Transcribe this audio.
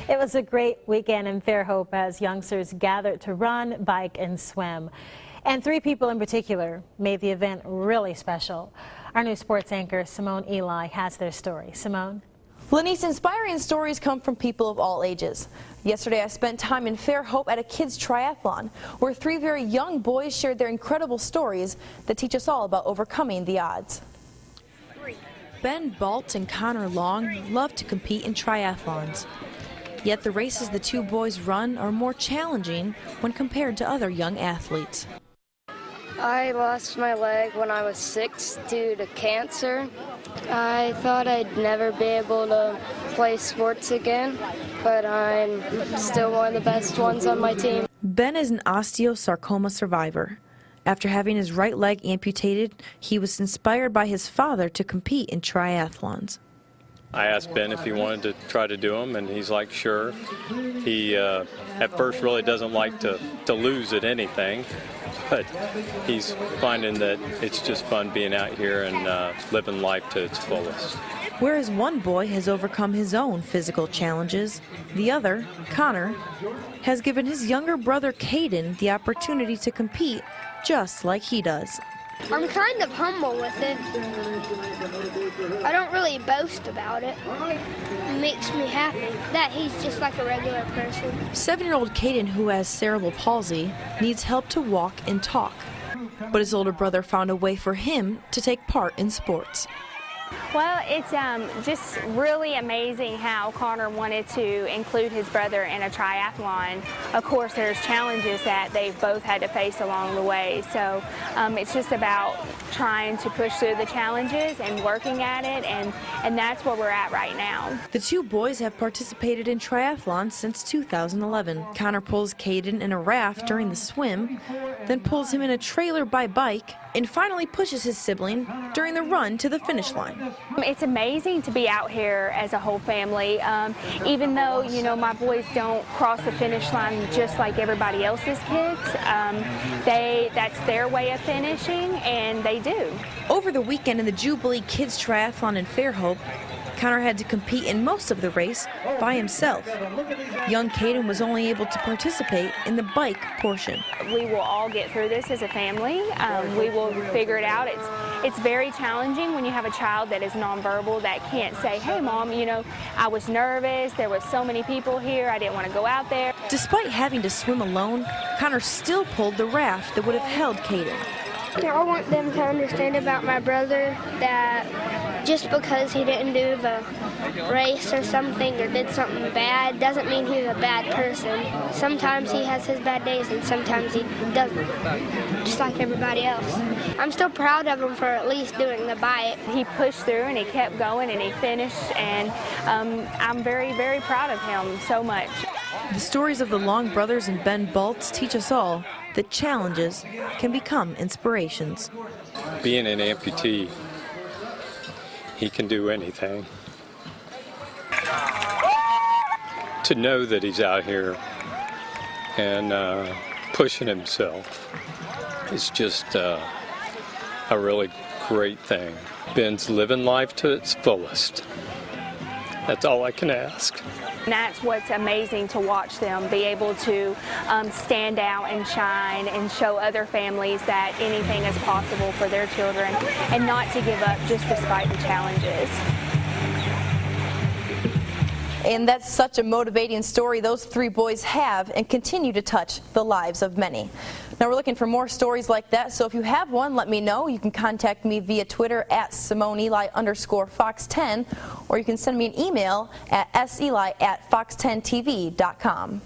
It was a great weekend in Fairhope as youngsters gathered to run, bike, and swim. And 3 people in particular made the event really special. Our new sports anchor, Simone Eli, has their story. Simone? Lenise, inspiring stories come from people of all ages. Yesterday, I spent time in Fairhope at a kids' triathlon, where 3 very young boys shared their incredible stories that teach us all about overcoming the odds. Ben Baltz and Connor Long love to compete in triathlons. Yet the races the 2 boys run are more challenging when compared to other young athletes. I lost my leg when I was 6 due to cancer. I thought I'd never be able to play sports again, but I'm still one of the best ones on my team. Ben is an osteosarcoma survivor. After having his right leg amputated, he was inspired by his father to compete in triathlons. I asked Ben if he wanted to try to do them, and he's like, sure. He, at first, really doesn't like to lose at anything, but he's finding that it's just fun being out here and living life to its fullest. Whereas one boy has overcome his own physical challenges, the other, Connor, has given his younger brother Caden the opportunity to compete just like he does. I'm kind of humble with it. I don't really boast about it. It makes me happy that he's just like a regular person. 7-year-old Caden, who has cerebral palsy, needs help to walk and talk. But his older brother found a way for him to take part in sports. Well, it's just really amazing how Connor wanted to include his brother in a triathlon. Of course, there's challenges that they've both had to face along the way. So it's just about trying to push through the challenges and working at it, and that's where we're at right now. The 2 boys have participated in triathlons since 2011. Connor pulls Caden in a raft during the swim, then pulls him in a trailer by bike, and finally pushes his sibling during the run to the finish line. It's amazing to be out here as a whole family. Even though, you know, my boys don't cross the finish line just like everybody else's kids, that's their way of finishing, and they do. Over the weekend in the Jubilee Kids Triathlon in Fairhope, Connor had to compete in most of the race by himself. Young Caden was only able to participate in the bike portion. We will all get through this as a family. We will figure it out. It's very challenging when you have a child that is nonverbal, that can't say, hey Mom, you know, I was nervous, there was so many people here, I didn't want to go out there. Despite having to swim alone, Connor still pulled the raft that would have held Caden. I want them to understand about my brother that just because he didn't do the race or something or did something bad doesn't mean he's a bad person. Sometimes he has his bad days and sometimes he doesn't, just like everybody else. I'm still proud of him for at least doing the bike. He pushed through and he kept going and he finished, and I'm very, very proud of him so much. The stories of the Long brothers and Ben Baltz teach us all that challenges can become inspirations. Being an amputee, he can do anything. To know that he's out here and pushing himself is just a really great thing. Ben's living life to its fullest. That's all I can ask. And that's what's amazing to watch them be able to stand out and shine and show other families that anything is possible for their children, and not to give up just despite the challenges. And that's such a motivating story those 3 boys have and continue to touch the lives of many. Now we're looking for more stories like that, so if you have one, let me know. You can contact me via Twitter at SimoneEli_Fox10, or you can send me an email at seli@fox10tv.com.